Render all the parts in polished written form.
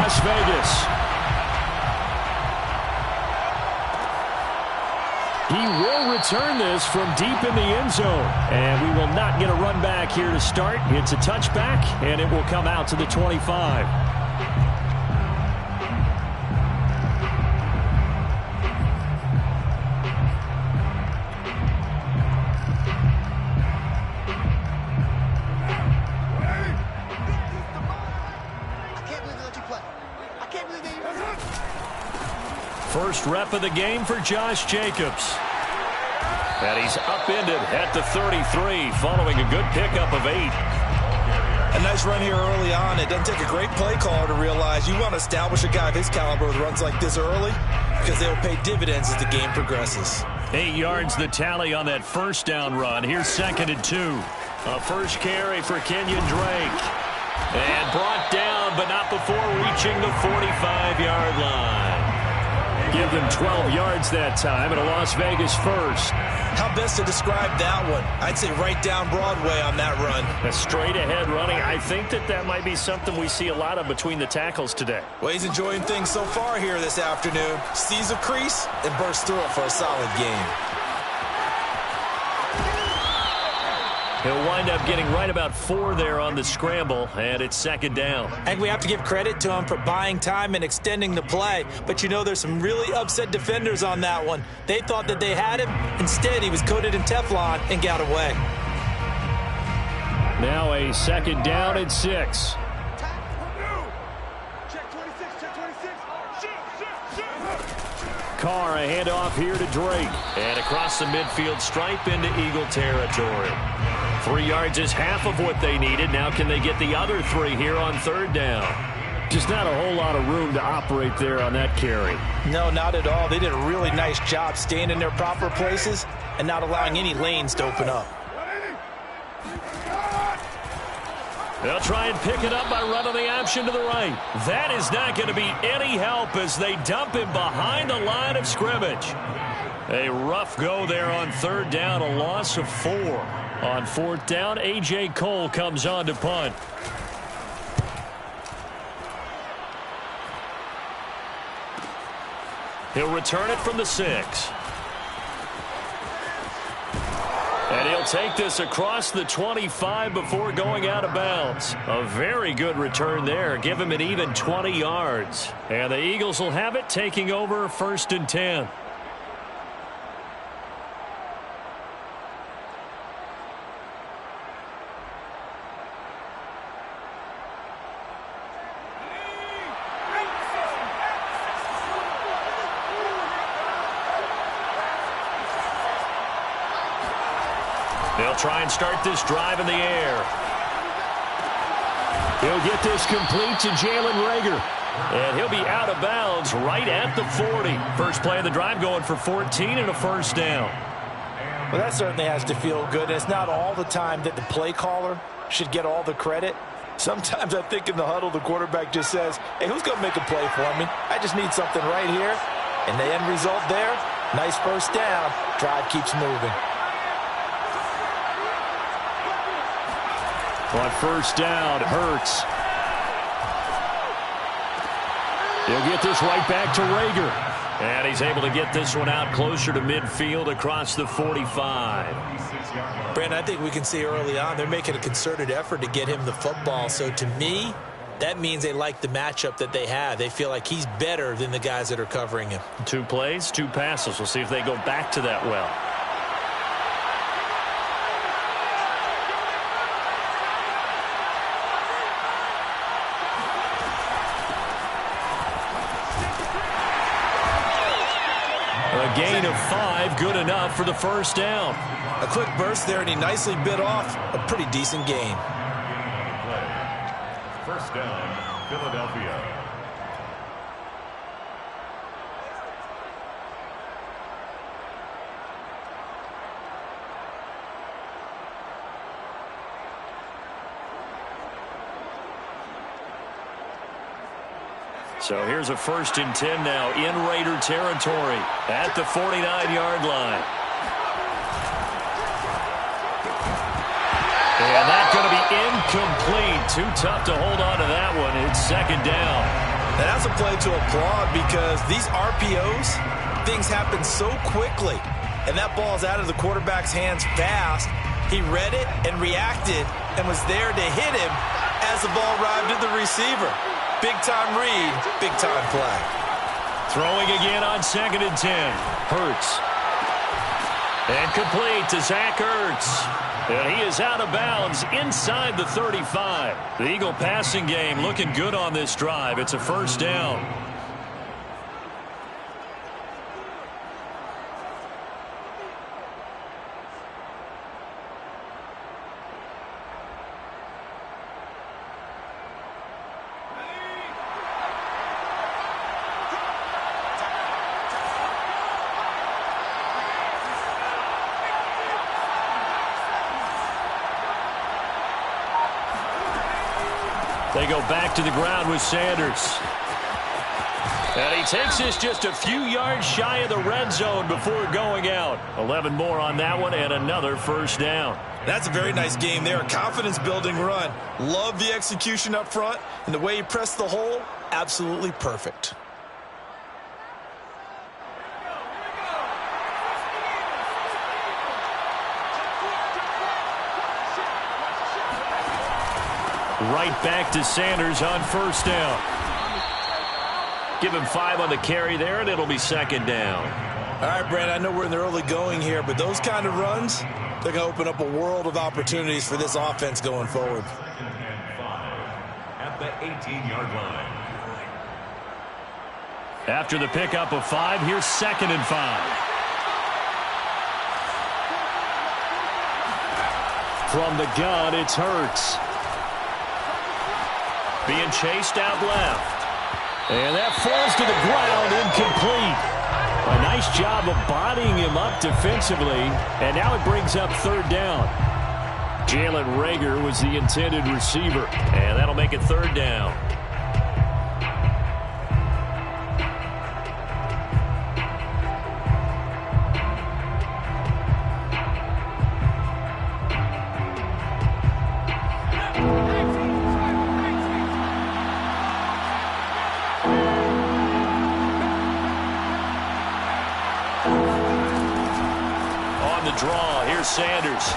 Las Vegas. He will return this from deep in the end zone. And we will not get a run back here to start. It's a touchback, and it will come out to the 25. First rep of the game for Josh Jacobs. And he's upended at the 33 following a good pickup of 8. A nice run here early on. It doesn't take a great play caller to realize you want to establish a guy of his caliber with runs like this early because they'll pay dividends as the game progresses. 8 yards the tally on that first down run. Here's 2nd and 2. A first carry for Kenyon Drake. And brought down, but not before reaching the 45-yard line. Give them 12 yards that time and a Las Vegas first. How best to describe that one? I'd say right down Broadway on that run. A straight-ahead running. I think that might be something we see a lot of between the tackles today. Well, he's enjoying things so far here this afternoon. Sees a crease and bursts through it for a solid game. He'll wind up getting right about 4 there on the scramble, and it's 2nd down. And we have to give credit to him for buying time and extending the play. But you know there's some really upset defenders on that one. They thought that they had him. Instead, he was coated in Teflon and got away. Now a 2nd down and 6. Carr, a handoff here to Drake. And across the midfield stripe into Eagle territory. 3 yards is half of what they needed. Now can they get the other 3 here on 3rd down? Just not a whole lot of room to operate there on that carry. No, not at all. They did a really nice job staying in their proper places and not allowing any lanes to open up. They'll try and pick it up by running the option to the right. That is not going to be any help as they dump him behind the line of scrimmage. A rough go there on 3rd down, a loss of 4. On 4th down, A.J. Cole comes on to punt. He'll return it from the 6. And he'll take this across the 25 before going out of bounds. A very good return there. Give him an even 20 yards. And the Eagles will have it, taking over 1st and 10. They'll try and start this drive in the air. He'll get this complete to Jalen Reagor. And he'll be out of bounds right at the 40. First play of the drive going for 14 and a 1st down. Well, that certainly has to feel good. It's not all the time that the play caller should get all the credit. Sometimes I think in the huddle, the quarterback just says, hey, who's going to make a play for me? I just need something right here. And the end result there, nice 1st down. Drive keeps moving. On 1st down, Hurts. He'll get this right back to Reagor. And he's able to get this one out closer to midfield across the 45. Brandon, I think we can see early on they're making a concerted effort to get him the football. So to me, that means they like the matchup that they have. They feel like he's better than the guys that are covering him. 2 plays, 2 passes. We'll see if they go back to that well. A gain of 5, good enough for the 1st down. A quick burst there, and he nicely bit off a pretty decent gain. 1st down, Philadelphia. So here's a 1st and 10 now in Raider territory at the 49-yard line. And that's going to be incomplete. Too tough to hold on to that one. It's 2nd down. And that's a play to applaud because these RPOs, things happen so quickly. And that ball's out of the quarterback's hands fast. He read it and reacted and was there to hit him as the ball arrived at the receiver. Big-time read, big-time play. Throwing again on 2nd and 10. Hurts. And complete to Zach Ertz. And he is out of bounds inside the 35. The Eagle passing game looking good on this drive. It's a first down. They go back to the ground with Sanders. And he takes this just a few yards shy of the red zone before going out. 11 more on that one and another first down. That's a very nice game there. A confidence-building run. Love the execution up front. And the way he pressed the hole, absolutely perfect. Right back to Sanders on first down. Give him 5 on the carry there, and it'll be 2nd down. All right, Brad, I know we're in the early going here, but those kind of runs, they're going to open up a world of opportunities for this offense going forward. At the 18-yard line. After the pickup of 5, here's 2nd and 5. From the gun, it's Hurts. Being chased out left. And that falls to the ground, incomplete. A nice job of bodying him up defensively. And now it brings up 3rd down. Jalen Reagor was the intended receiver. And that'll make it 3rd down. Draw. Here's Sanders.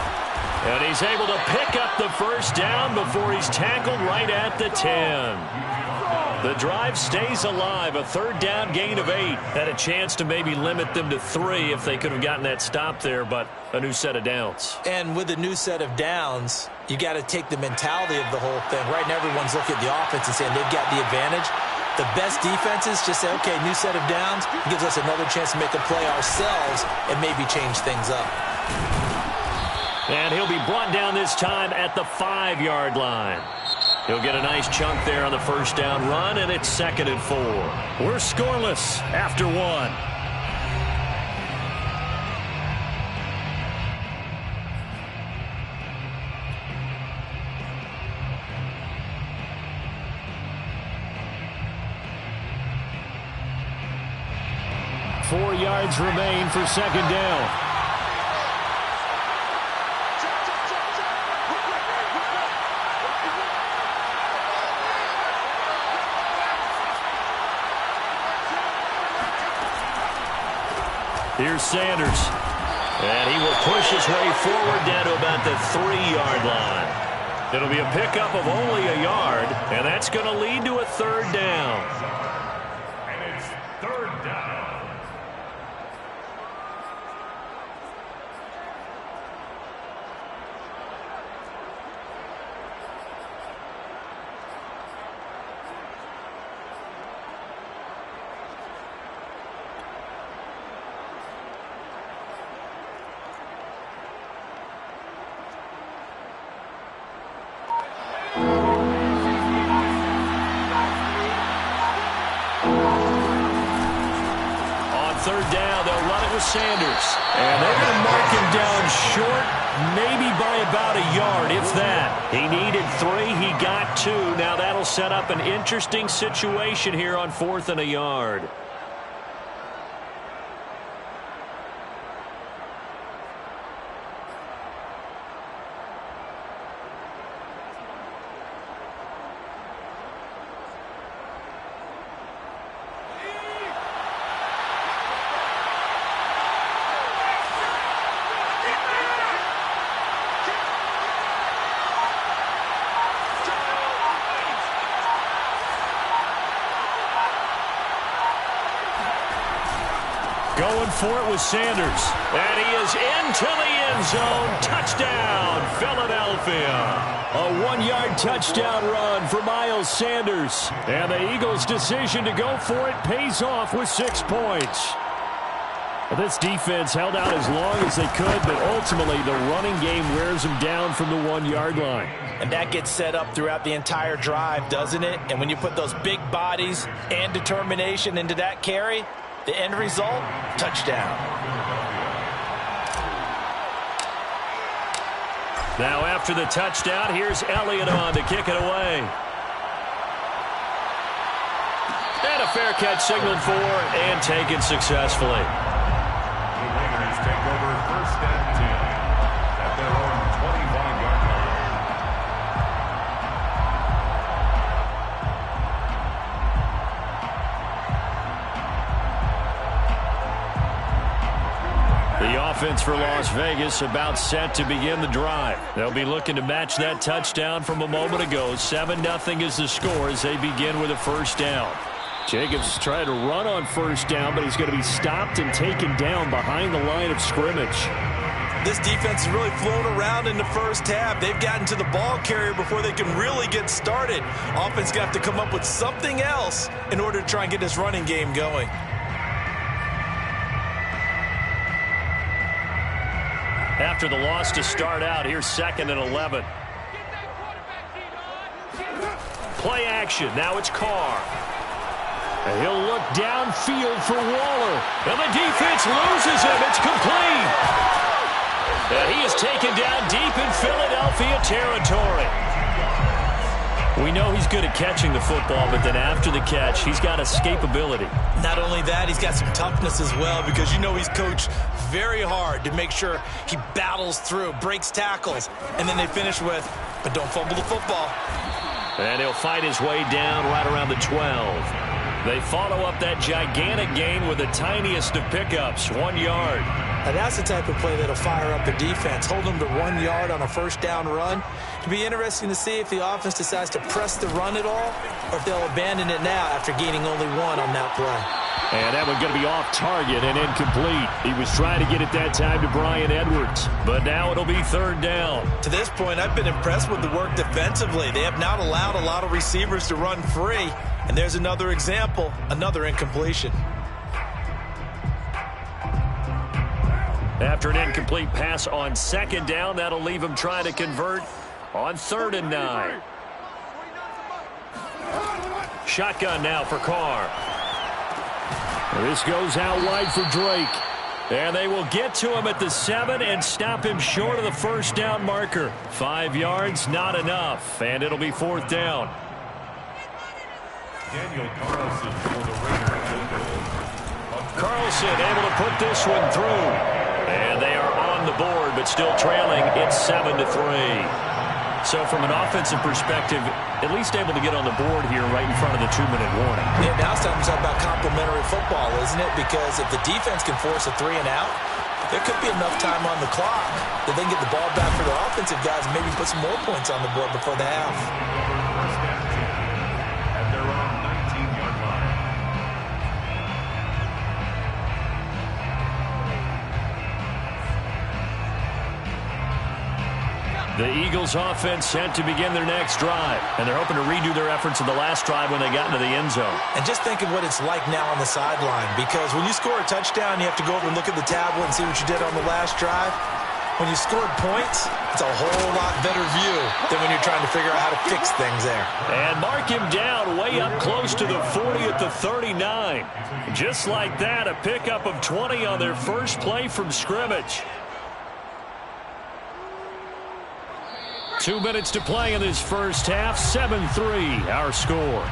And he's able to pick up the first down before he's tackled right at the 10. The drive stays alive. A 3rd down gain of 8. Had a chance to maybe limit them to 3 if they could have gotten that stop there, but a new set of downs. And with a new set of downs, you got to take the mentality of the whole thing. Right now, everyone's looking at the offense and saying they've got the advantage. The best defenses just say, okay, new set of downs. It gives us another chance to make a play ourselves and maybe change things up. And he'll be brought down this time at the 5-yard line. He'll get a nice chunk there on the first down run, and it's 2nd and 4. We're scoreless after 1. Four yards remain for 2nd down. Here's Sanders. And he will push his way forward down to about the 3-yard line. It'll be a pickup of only a yard, and that's going to lead to a 3rd down. And it's 3rd down. Sanders. And they're going to mark him down short, maybe by about a yard, if that. He needed 3. He got 2. Now that'll set up an interesting situation here on 4th and a yard. Going for it with Sanders. And he is into the end zone. Touchdown, Philadelphia. A 1-yard touchdown run for Miles Sanders. And the Eagles' decision to go for it pays off with 6 points. This defense held out as long as they could, but ultimately the running game wears them down from the 1-yard line. And that gets set up throughout the entire drive, doesn't it? And when you put those big bodies and determination into that carry, the end result, touchdown. Now after the touchdown, here's Elliott on to kick it away. And a fair catch signaled for and taken successfully. The Raiders take over 1st and 10 at their own 25-yard line. The offense for Las Vegas about set to begin the drive. They'll be looking to match that touchdown from a moment ago. 7-0 is the score as they begin with a first down. Jacobs trying to run on first down, but he's going to be stopped and taken down behind the line of scrimmage. This defense has really flown around in the first half. They've gotten to the ball carrier before they can really get started. Offense got to come up with something else in order to try and get this running game going. After the loss to start out, here's 2nd and 11. Play action. Now it's Carr. And he'll look downfield for Waller. And the defense loses him. It's complete. And he is taken down deep in Philadelphia territory. We know he's good at catching the football, but then after the catch, he's got escapability. Not only that, he's got some toughness as well, because you know he's coached very hard to make sure he battles through, breaks tackles, and then they finish with, but don't fumble the football. And he'll fight his way down right around the 12. They follow up that gigantic gain with the tiniest of pickups, 1 yard. Now that's the type of play that'll fire up the defense. Hold them to 1 yard on a first down run. It'll be interesting to see if the offense decides to press the run at all, or if they'll abandon it now after gaining only 1 on that play. And that one going to be off target and incomplete. He was trying to get it that time to Bryan Edwards, but now it'll be 3rd down. To this point, I've been impressed with the work defensively. They have not allowed a lot of receivers to run free. And there's another example, another incompletion. After an incomplete pass on 2nd down, that'll leave him trying to convert on 3rd and 9. Shotgun now for Carr. This goes out wide for Drake. And they will get to him at the 7 and stop him short of the first down marker. 5 yards, not enough. And it'll be 4th down. Daniel Carlson for the Raiders. Carlson able to put this one through. And they are on the board, but still trailing. It's 7-3. So from an offensive perspective, at least able to get on the board here right in front of the 2-minute warning. Yeah, now it's time to talk about complementary football, isn't it? Because if the defense can force a 3 and out, there could be enough time on the clock that they can get the ball back for the offensive guys and maybe put some more points on the board before the half. The Eagles offense set to begin their next drive, and they're hoping to redo their efforts of the last drive when they got into the end zone. And just think of what it's like now on the sideline, because when you score a touchdown, you have to go over and look at the tablet and see what you did on the last drive. When you scored points, it's a whole lot better view than when you're trying to figure out how to fix things there. And mark him down way up close to the 40 at the 39. Just like that, a pickup of 20 on their first play from scrimmage. 2 minutes to play in this first half. 7-3 our score.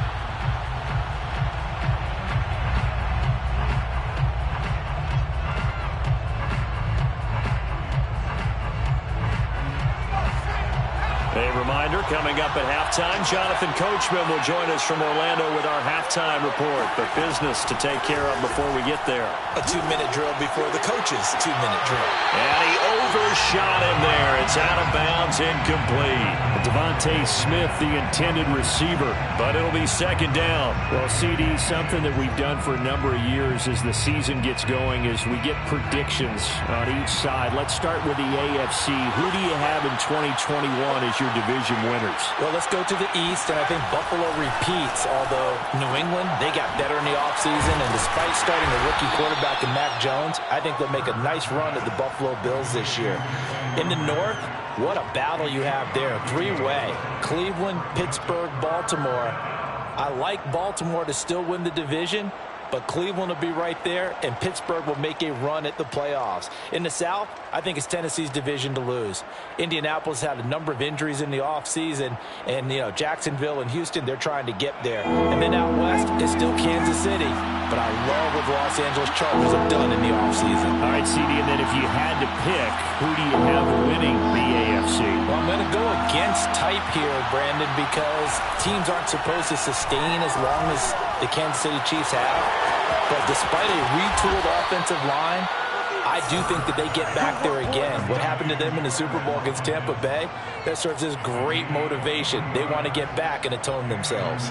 A reminder, coming up at halftime, Jonathan Coachman will join us from Orlando with our halftime report. But business to take care of before we get there. A 2-minute drill before the coach's 2-minute drill. And he overshot him there. It's out of bounds, incomplete. Devontae Smith, the intended receiver, but it'll be second down. Well, CD, something that we've done for a number of years as the season gets going is we get predictions on each side. Let's start with the AFC. Who do you have in 2021 as your division winners? Well, let's go to the East, and I think Buffalo repeats, although New England, they got better in the offseason, and despite starting a rookie quarterback in Mac Jones, I think they'll make a nice run at the Buffalo Bills this year. In the North, what a battle you have there. Three-way. Cleveland, Pittsburgh, Baltimore. I like Baltimore to still win the division, but Cleveland will be right there, and Pittsburgh will make a run at the playoffs. In the South, I think it's Tennessee's division to lose. Indianapolis had a number of injuries in the offseason, and, Jacksonville and Houston, they're trying to get there. And then out West, it's still Kansas City. But I love what the Los Angeles Chargers have done in the offseason. All right, CD, and then if you had to pick, who do you have winning the AFC? Well, I'm going to go against type here, Brandon, because teams aren't supposed to sustain as long as the Kansas City Chiefs have. But despite a retooled offensive line, I do think that they get back there again. What happened to them in the Super Bowl against Tampa Bay, that serves as great motivation. They want to get back and atone themselves.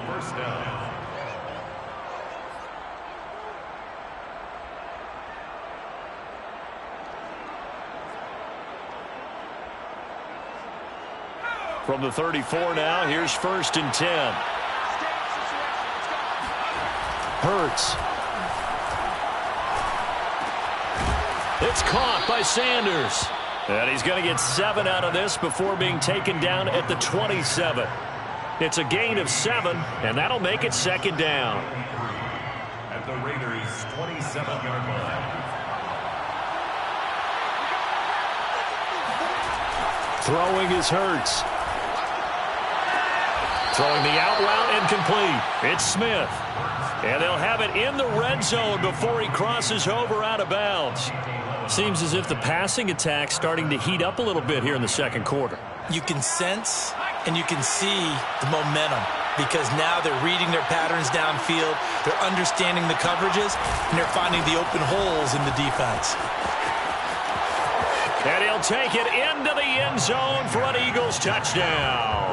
First down. From the 34 now, here's 1st and 10. Hurts. It's caught by Sanders. And he's going to get 7 out of this before being taken down at the 27. It's a gain of 7, and that'll make it 2nd down. At the Raiders' 27-yard line. Throwing is Hurts. Throwing the out route incomplete. It's Smith. And they'll have it in the red zone before he crosses over out of bounds. Seems as if the passing attack's starting to heat up a little bit here in the second quarter. You can sense and you can see the momentum because now they're reading their patterns downfield, they're understanding the coverages, and they're finding the open holes in the defense. And he'll take it into the end zone for an Eagles touchdown.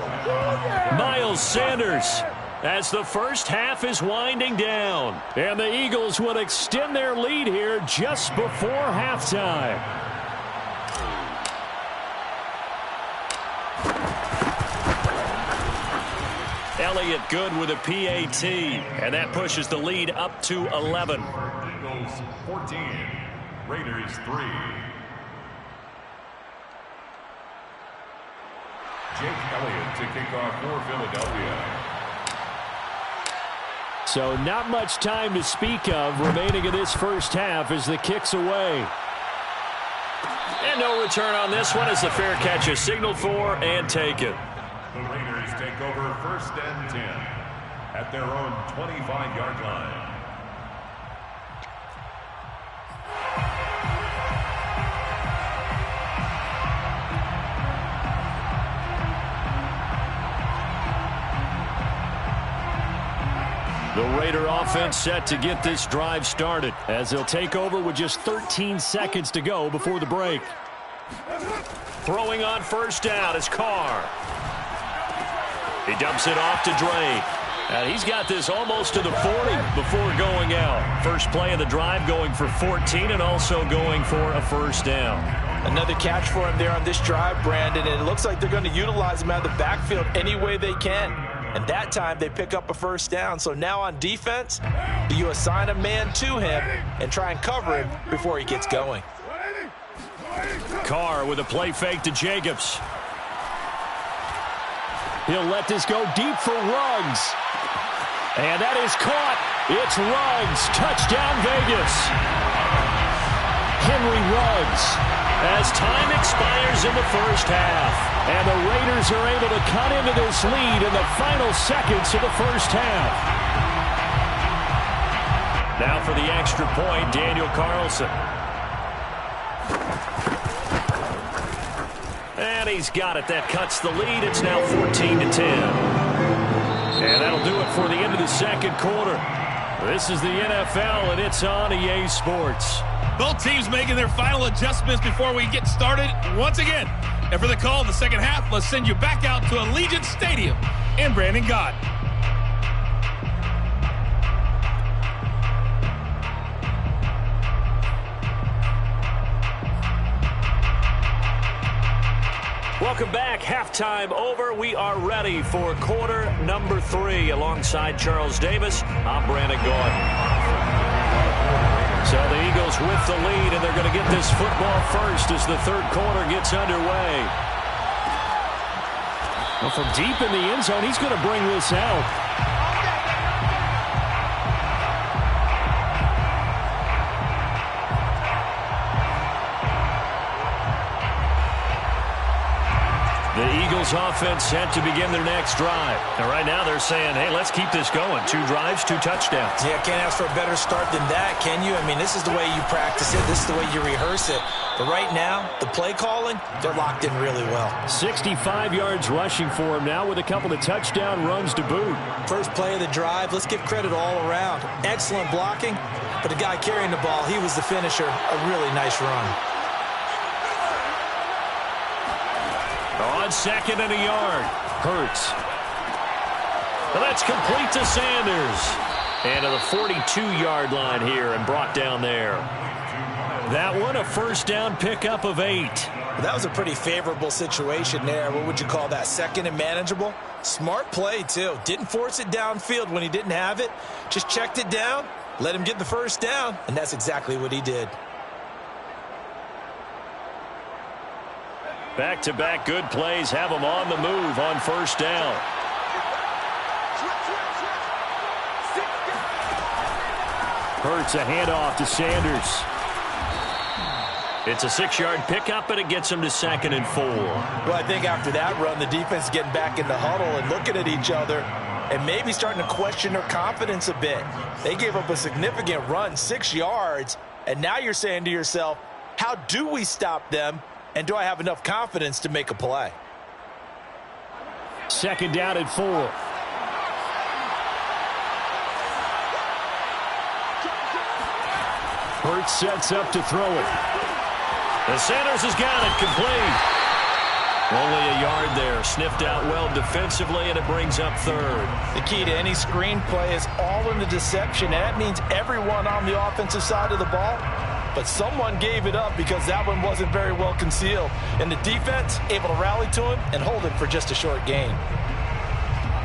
Miles Sanders, as the first half is winding down. And the Eagles will extend their lead here just before halftime. Elliott good with a PAT, and that pushes the lead up to 11. Eagles 14, Raiders 3. Jake Elliott to kick off for Philadelphia. So not much time to speak of remaining in this first half as the kick's away. And no return on this one as the fair catch is signaled for and taken. The Raiders take over 1st and 10 at their own 25-yard line. The Raider offense set to get this drive started as they'll take over with just 13 seconds to go before the break. Throwing on 1st down is Carr. He dumps it off to Drake. And he's got this almost to the 40 before going out. First play of the drive going for 14 and also going for a 1st down. Another catch for him there on this drive, Brandon, and it looks like they're going to utilize him out of the backfield any way they can. And that time they pick up a 1st down. So now on defense, you assign a man to him and try and cover him before he gets going. Carr with a play fake to Jacobs. He'll let this go deep for Ruggs. And that is caught. It's Ruggs. Touchdown, Vegas. Henry Ruggs. As time expires in the first half. And the Raiders are able to cut into this lead in the final seconds of the first half. Now for the extra point, Daniel Carlson. And he's got it. That cuts the lead. It's now 14-10. And that'll do it for the end of the second quarter. This is the NFL, and it's on EA Sports. Both teams making their final adjustments before we get started once again. And for the call in the second half, let's send you back out to Allegiant Stadium in Brandon Gaudin. Welcome back. Halftime over. We are ready for quarter number 3. Alongside Charles Davis, I'm Brandon Gaudin. So the Eagles with the lead, and they're going to get this football first as the third quarter gets underway. Well, from deep in the end zone, he's going to bring this out. The Eagles offense set to begin their next drive. And right now they're saying, hey, let's keep this going. 2 drives, 2 touchdowns. Yeah, can't ask for a better start than that, can you? I mean, this is the way you practice it. This is the way you rehearse it. But right now, the play calling, they're locked in really well. 65 yards rushing for him now with a couple of touchdown runs to boot. First play of the drive, let's give credit all around. Excellent blocking, but the guy carrying the ball, he was the finisher. A really nice run. On second and a yard, Hurts. Well, that's complete to Sanders. And to the 42-yard line here and brought down there. That one, a first down pickup of 8. Well, that was a pretty favorable situation there. What would you call that? Second and manageable? Smart play, too. Didn't force it downfield when he didn't have it. Just checked it down, let him get the first down, and that's exactly what he did. Back-to-back good plays have them on the move on first down. Hurts a handoff to Sanders. It's a 6-yard pickup, and it gets him to second and 4. Well, I think after that run, the defense is getting back in the huddle and looking at each other and maybe starting to question their confidence a bit. They gave up a significant run, 6 yards, and now you're saying to yourself, how do we stop them? And do I have enough confidence to make a play? Second down and 4. Hurts sets up to throw it. And Sanders has got it complete. Only a yard there. Sniffed out well defensively, and it brings up third. The key to any screen play is all in the deception. And that means everyone on the offensive side of the ball. But someone gave it up because that one wasn't very well concealed. And the defense able to rally to him and hold him for just a short gain.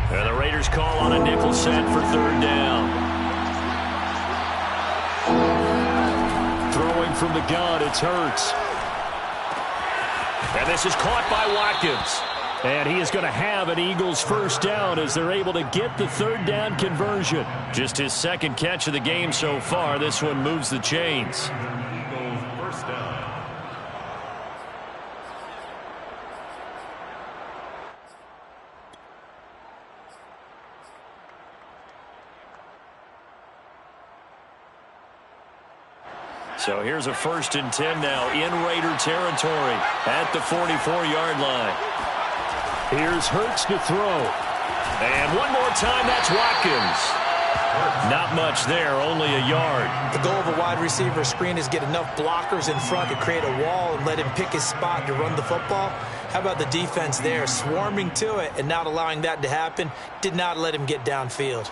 And the Raiders call on a nickel set for third down. Throwing from the gun, it's Hurts. And this is caught by Watkins. And he is going to have an Eagles first down as they're able to get the third down conversion. Just his second catch of the game so far. This one moves the chains. Eagles first down. So here's a 1st and 10 now in Raider territory at the 44-yard line. Here's Hurts to throw. And one more time, that's Watkins. Not much there, only a yard. The goal of a wide receiver screen is get enough blockers in front to create a wall and let him pick his spot to run the football. How about the defense there, swarming to it and not allowing that to happen? Did not let him get downfield.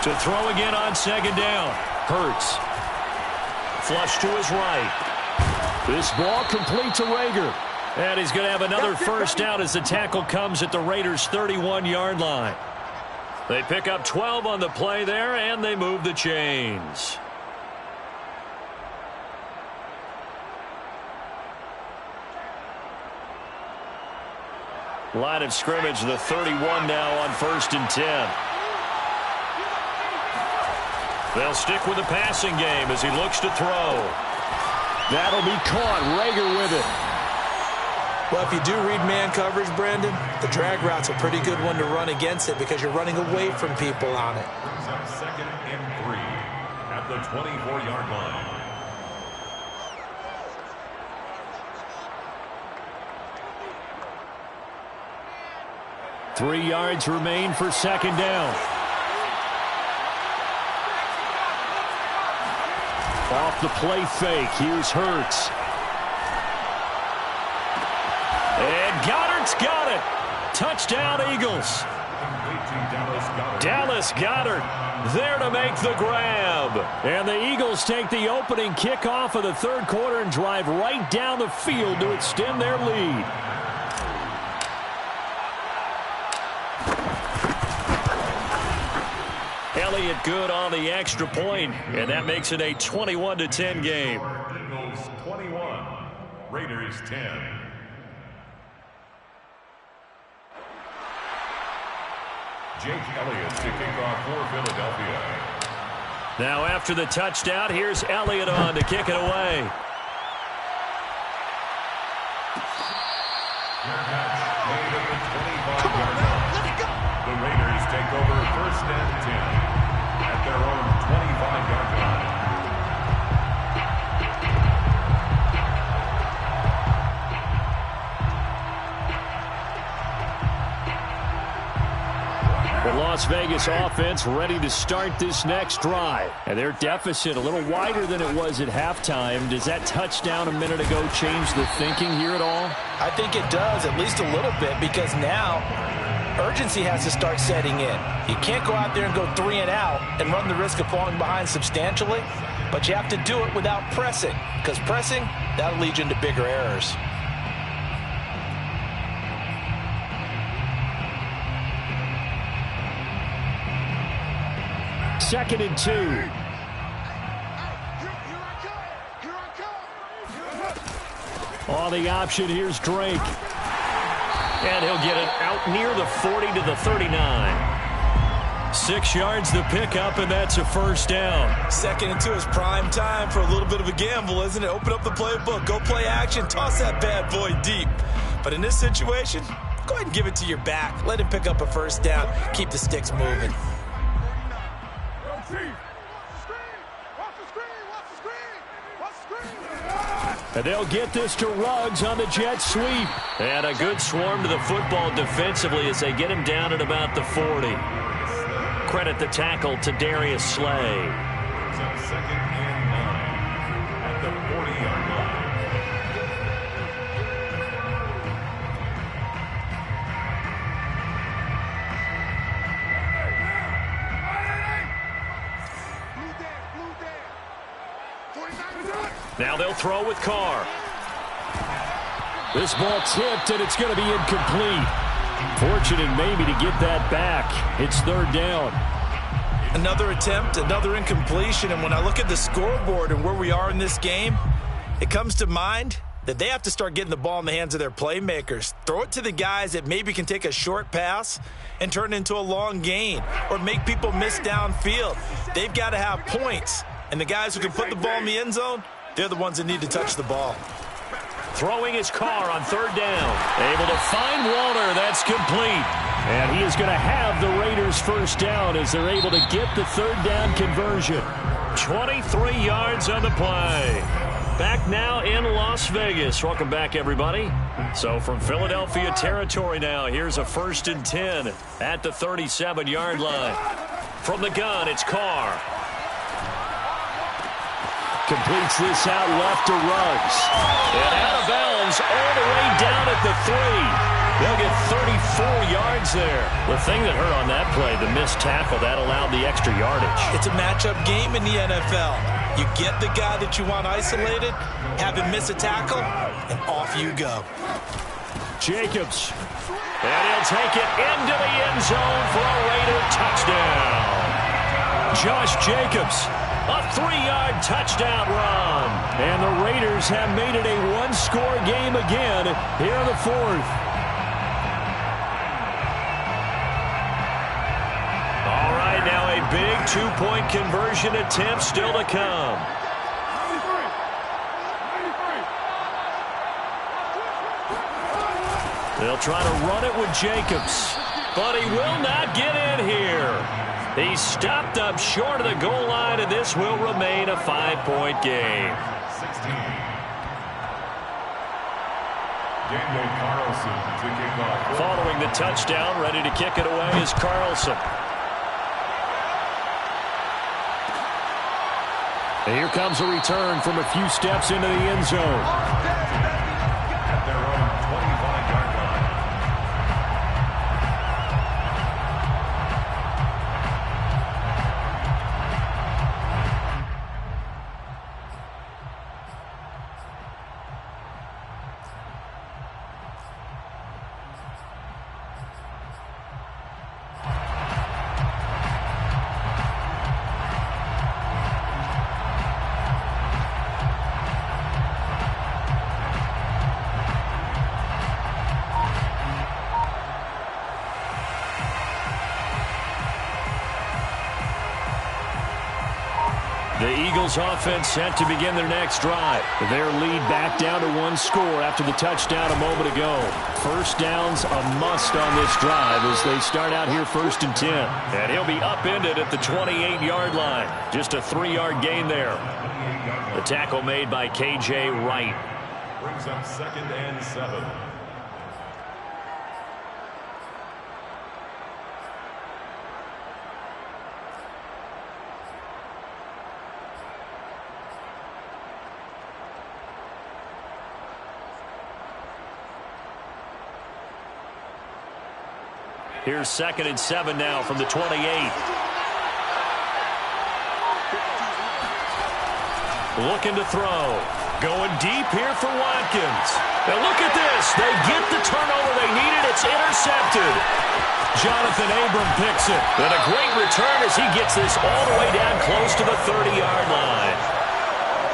To throw again on second down. Hurts. Flush to his right. This ball complete to Reagor. And he's going to have another first down as the tackle comes at the Raiders' 31-yard line. They pick up 12 on the play there, and they move the chains. Line of scrimmage, the 31 now on 1st and 10. They'll stick with the passing game as he looks to throw. That'll be caught. Reagor with it. Well, if you do read man coverage, Brandon, the drag route's a pretty good one to run against it because you're running away from people on it. 2nd and 3 at the 24-yard line. Three yards remain for second down. Off the play fake. Here's Hurts. And Goddard's got it. Touchdown, Eagles. Dallas Goedert there to make the grab. And the Eagles take the opening kickoff of the third quarter and drive right down the field to extend their lead. Elliott good on the extra point, and that makes it a 21-10 game. Eagles 21, Raiders 10. Jake Elliott to kick off for Philadelphia. Now after the touchdown, here's Elliott on to kick it away. Made at the 25-yard line. The Raiders take over 1st and 10 at their own 25-yard line. The Las Vegas offense ready to start this next drive. And their deficit a little wider than it was at halftime. Does that touchdown a minute ago change the thinking here at all? I think it does, at least a little bit, because now urgency has to start setting in. You can't go out there and go 3 and out and run the risk of falling behind substantially, but you have to do it without pressing, because pressing, that'll lead you into bigger errors. Second and 2. On the option, here's Drake. And he'll get it out near the 40 to the 39. 6 yards the pickup, and that's a first down. 2nd and 2 is prime time for a little bit of a gamble, isn't it? Open up the playbook, go play action, toss that bad boy deep. But in this situation, go ahead and give it to your back. Let him pick up a first down, keep the sticks moving. And they'll get this to Ruggs on the jet sweep. And a good swarm to the football defensively as they get him down at about the 40. Credit the tackle to Darius Slay. It's on 2nd and 9 at the 40-yard line. Now they'll throw with Carr. This ball tipped, and it's going to be incomplete. Fortunate maybe to get that back. It's third down. Another attempt, another incompletion, and when I look at the scoreboard and where we are in this game, it comes to mind that they have to start getting the ball in the hands of their playmakers. Throw it to the guys that maybe can take a short pass and turn it into a long gain or make people miss downfield. They've got to have points, and the guys who can put the ball in the end zone, they're the ones that need to touch the ball. Throwing his Carr on third down. Able to find Walter. That's complete. And he is going to have the Raiders first down as they're able to get the third down conversion. 23 yards on the play. Back now in Las Vegas. Welcome back, everybody. So from Philadelphia territory now, here's a 1st and 10 at the 37-yard line. From the gun, it's Carr. Completes this out left to Ruggs. And out of bounds all the way down at the 3. They'll get 34 yards there. The thing that hurt on that play, the missed tackle, that allowed the extra yardage. It's a matchup game in the NFL. You get the guy that you want isolated, have him miss a tackle, and off you go. Jacobs. And he'll take it into the end zone for a Raider touchdown. Josh Jacobs. A 3-yard touchdown run. And the Raiders have made it a one-score game again here in the fourth. All right, now a big two-point conversion attempt still to come. They'll try to run it with Jacobs, but he will not get in here. He's stopped up short of the goal line, and this will remain a 5-point game. 16. Daniel Carlson to kick off. Following the touchdown, ready to kick it away is Carlson. Here comes a return from a few steps into the end zone. At their own 25-yard line. The Eagles offense set to begin their next drive. Their lead back down to 1 score after the touchdown a moment ago. First down's a must on this drive as they start out here 1st and 10. And he'll be upended at the 28-yard line. Just a 3-yard gain there. The tackle made by K.J. Wright. Brings up 2nd and 7. Here's 2nd and 7 now from the 28. Looking to throw. Going deep here for Watkins. And look at this. They get the turnover they needed. It's intercepted. Jonathan Abram picks it. And a great return as he gets this all the way down close to the 30-yard line.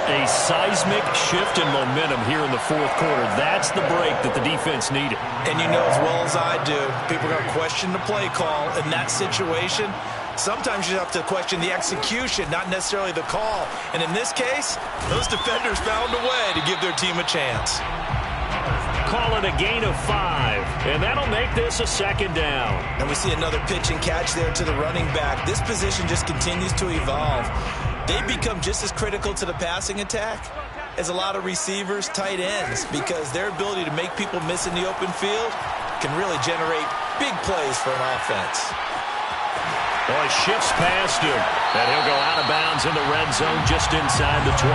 A seismic shift in momentum here in the 4th quarter. That's the break that the defense needed. And you know as well as I do, people are going to question the play call in that situation. Sometimes you have to question the execution, not necessarily the call. And in this case, those defenders found a way to give their team a chance. Call it a gain of 5, and that'll make this a 2nd down. And we see another pitch and catch there to the running back. This position just continues to evolve. They become just as critical to the passing attack as a lot of receivers, tight ends, because their ability to make people miss in the open field can really generate big plays for an offense. Well, he shifts past him, and he'll go out of bounds in the red zone just inside the 20.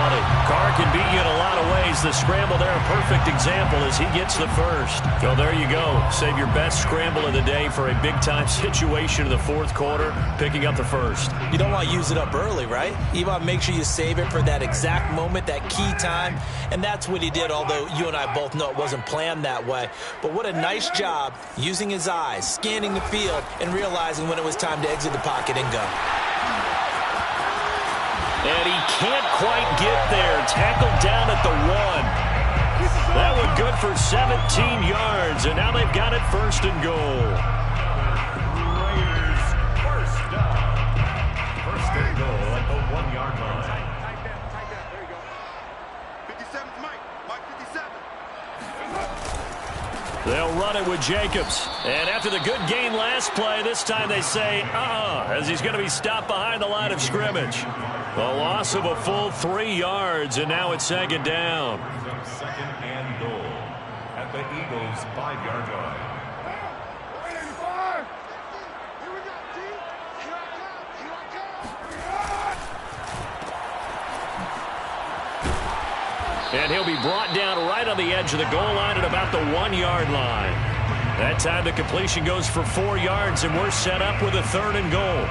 Carr can beat you in a lot of ways. The scramble there, a perfect example as he gets the first. So there you go. Save your best scramble of the day for a big-time situation in the 4th quarter, picking up the first. You don't want to use it up early, right? You want to make sure you save it for that exact moment, that key time, and that's what he did, although you and I both know it wasn't planned that way. But what a nice job using his eyes, scanning the field, and realizing when it was time to exit the pocket and go. And he can't quite get there. Tackled down at the 1. That one good for 17 yards, and now they've got it 1st and goal. Raiders first down. 1st and goal at the 1-yard line. Tight down. There you go. 57's Mike. Mike 57. They'll run it with Jacobs. And after the good gain last play, this time they say, as he's going to be stopped behind the line of scrimmage. A loss of a full 3 yards, and now it's 2nd down. 2nd and goal at the Eagles' 5-yard line. Here we go, T. Here I come. And he'll be brought down right on the edge of the goal line at about the 1-yard line. That time the completion goes for 4 yards, and we're set up with a 3rd and goal.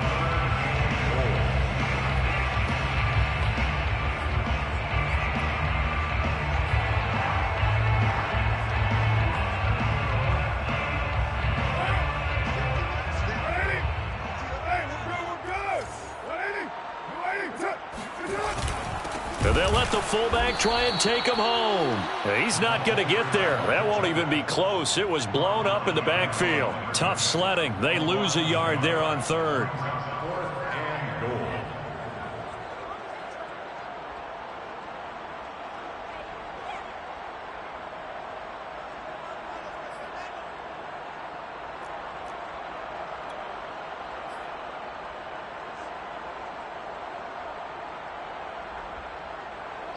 And they'll let the fullback try and take him home. He's not going to get there. That won't even be close. It was blown up in the backfield. Tough sledding. They lose a yard there on 3rd. 4th and goal.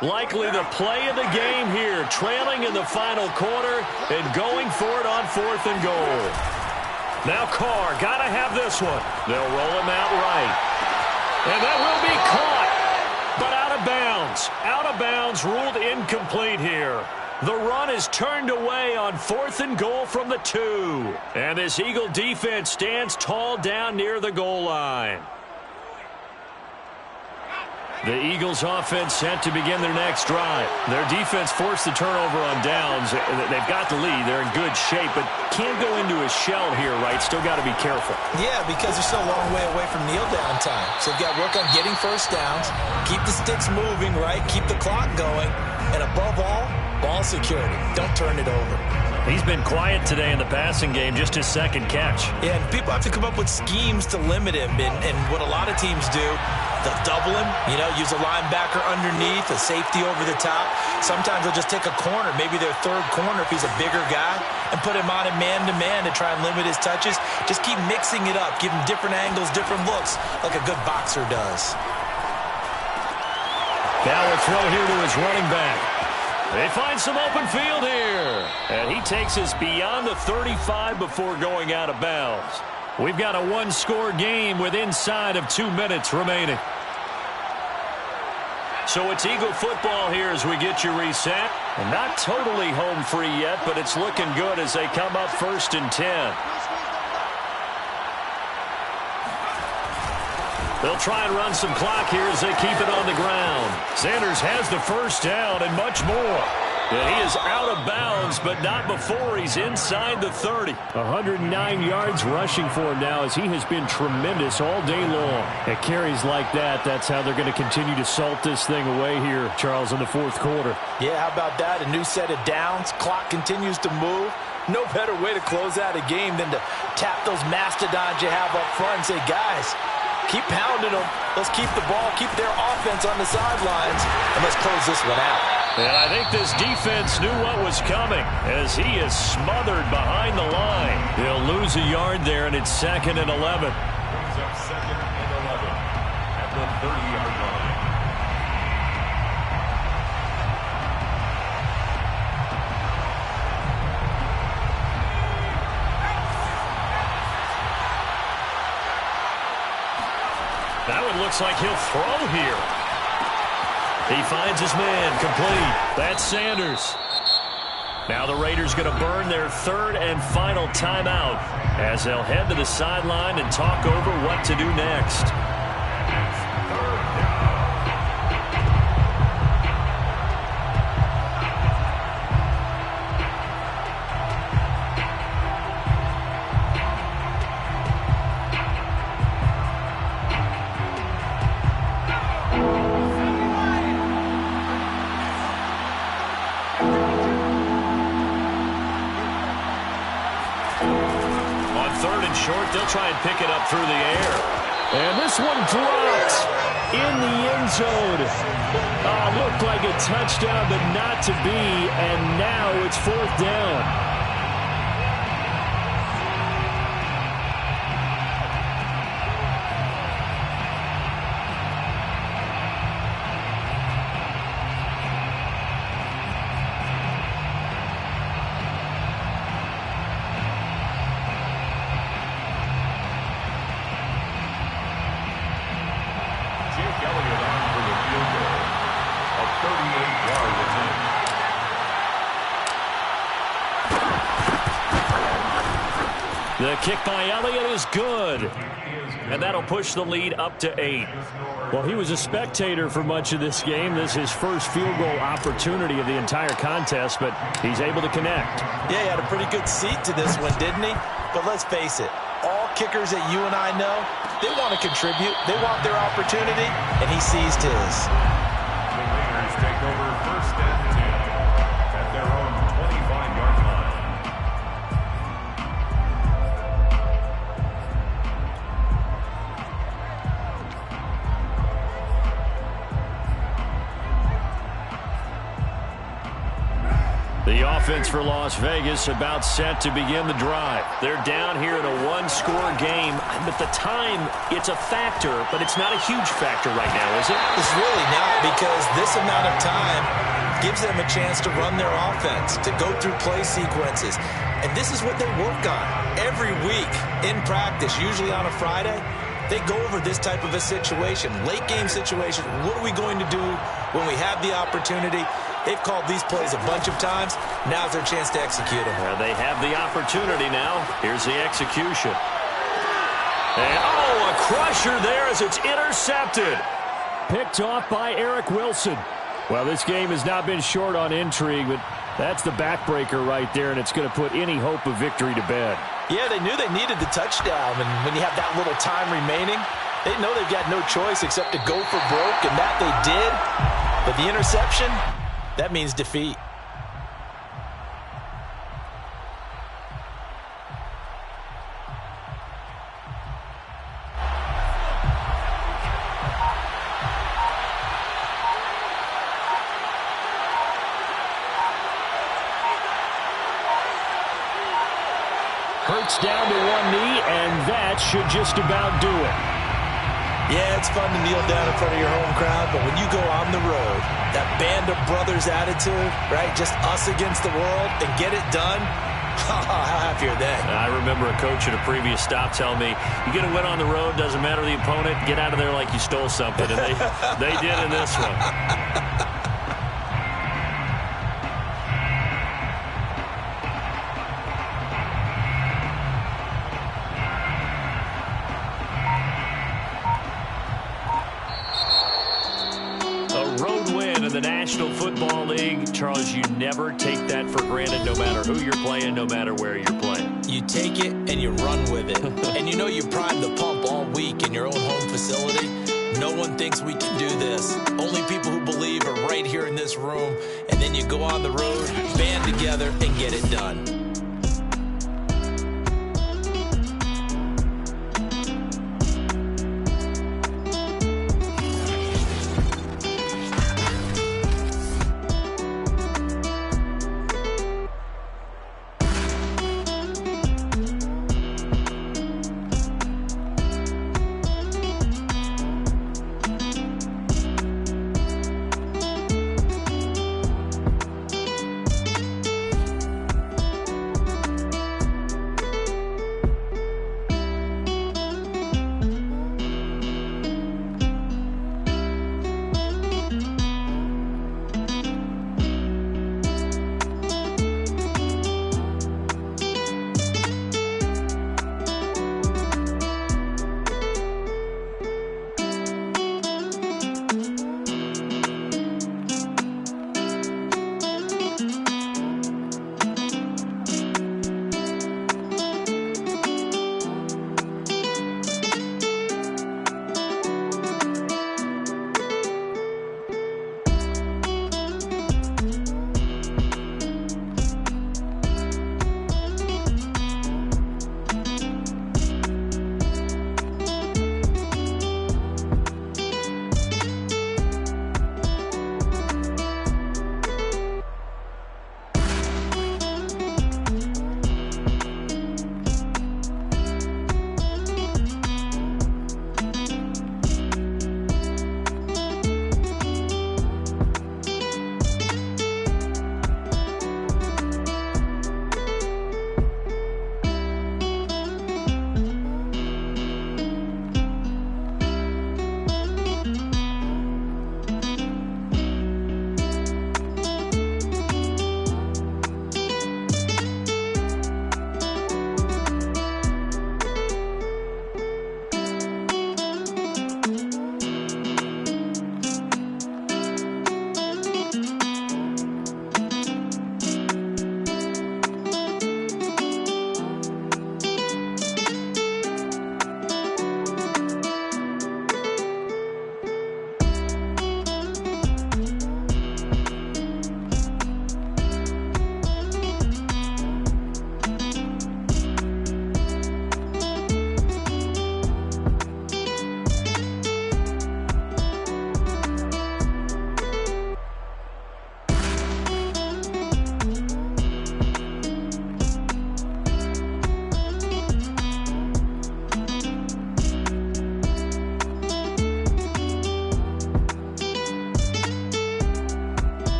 Likely the play of the game here, trailing in the final quarter and going for it on 4th and goal. Now Carr, got to have this one. They'll roll him out right. And that will be caught, but out of bounds. Out of bounds, ruled incomplete here. The run is turned away on 4th and goal from the 2. And this Eagle defense stands tall down near the goal line. The Eagles offense set to begin their next drive. Their defense forced the turnover on downs. They've got the lead. They're in good shape, but can't go into a shell here, right? Still got to be careful. Yeah, because they're still a long way away from kneel down time. So they've got to work on getting first downs, keep the sticks moving, right? Keep the clock going. And above all, ball security. Don't turn it over. He's been quiet today in the passing game, just his second catch. Yeah, and people have to come up with schemes to limit him. And what a lot of teams do, they'll double him, use a linebacker underneath, a safety over the top. Sometimes they'll just take a corner, maybe their third corner if he's a bigger guy, and put him on a man-to-man to try and limit his touches. Just keep mixing it up, give him different angles, different looks, like a good boxer does. Now a throw here to his running back. They find some open field here. And he takes us beyond the 35 before going out of bounds. We've got a one-score game with inside of 2 minutes remaining. So it's Eagle football here as we get you reset. And not totally home free yet, but it's looking good as they come up 1st and 10. They'll try and run some clock here as they keep it on the ground. Sanders has the first down and much more. And he is out of bounds, but not before he's inside the 30. 109 yards rushing for him now as he has been tremendous all day long. At carries like that, that's how they're going to continue to salt this thing away here, Charles, in the 4th quarter. Yeah, how about that? A new set of downs. Clock continues to move. No better way to close out a game than to tap those mastodons you have up front and say, guys, keep pounding them. Let's keep the ball, keep their offense on the sidelines, and let's close this one out. And I think this defense knew what was coming as he is smothered behind the line. He'll lose a yard there, and it's 2nd and 11. Brings up 2nd and 11 at the 30-yard line. That one looks like he'll throw here. He finds his man, complete. That's Sanders. Now the Raiders going to burn their 3rd and final timeout as they'll head to the sideline and talk over what to do next. They'll try and pick it up through the air. And this one drops in the end zone. Looked like a touchdown, but not to be. And now it's 4th down. The kick by Elliott is good. And that'll push the lead up to 8. Well, he was a spectator for much of this game. This is his first field goal opportunity of the entire contest, but he's able to connect. Yeah, he had a pretty good seat to this one, didn't he? But let's face it, all kickers that you and I know, they want to contribute. They want their opportunity, and he seized his. The Raiders take over 1st and 10 at their own 25-yard line. The offense for Las Vegas about set to begin the drive. They're down here in a one-score game. But the time, it's a factor, but it's not a huge factor right now, is it? It's really not, because this amount of time gives them a chance to run their offense, to go through play sequences. And this is what they work on every week in practice, usually on a Friday. They go over this type of a situation, late game situation. What are we going to do when we have the opportunity? They've called these plays a bunch of times. Now's their chance to execute them. They have the opportunity now. Here's the execution. And, a crusher there as it's intercepted. Picked off by Eric Wilson. Well, this game has not been short on intrigue, but that's the backbreaker right there, and it's going to put any hope of victory to bed. Yeah, they knew they needed the touchdown, and when you have that little time remaining, they know they've got no choice except to go for broke, and that they did. But the interception, that means defeat. Hurts down to one knee, and that should just about do it. Yeah, it's fun to kneel down in front of your home crowd, but when you go on the road, that band of brothers attitude, right, just us against the world, and get it done, how happy are they? I remember a coach at a previous stop telling me, you get a win on the road, doesn't matter the opponent, get out of there like you stole something, and they did in this one. The National Football League, Charles, you never take that for granted, no matter who you're playing, no matter where you're playing. You take it and you run with it. And you know you prime the pump all week in your own home facility. No one thinks we can do this. Only people who believe are right here in this room. And then you go on the road, band together, and get it done.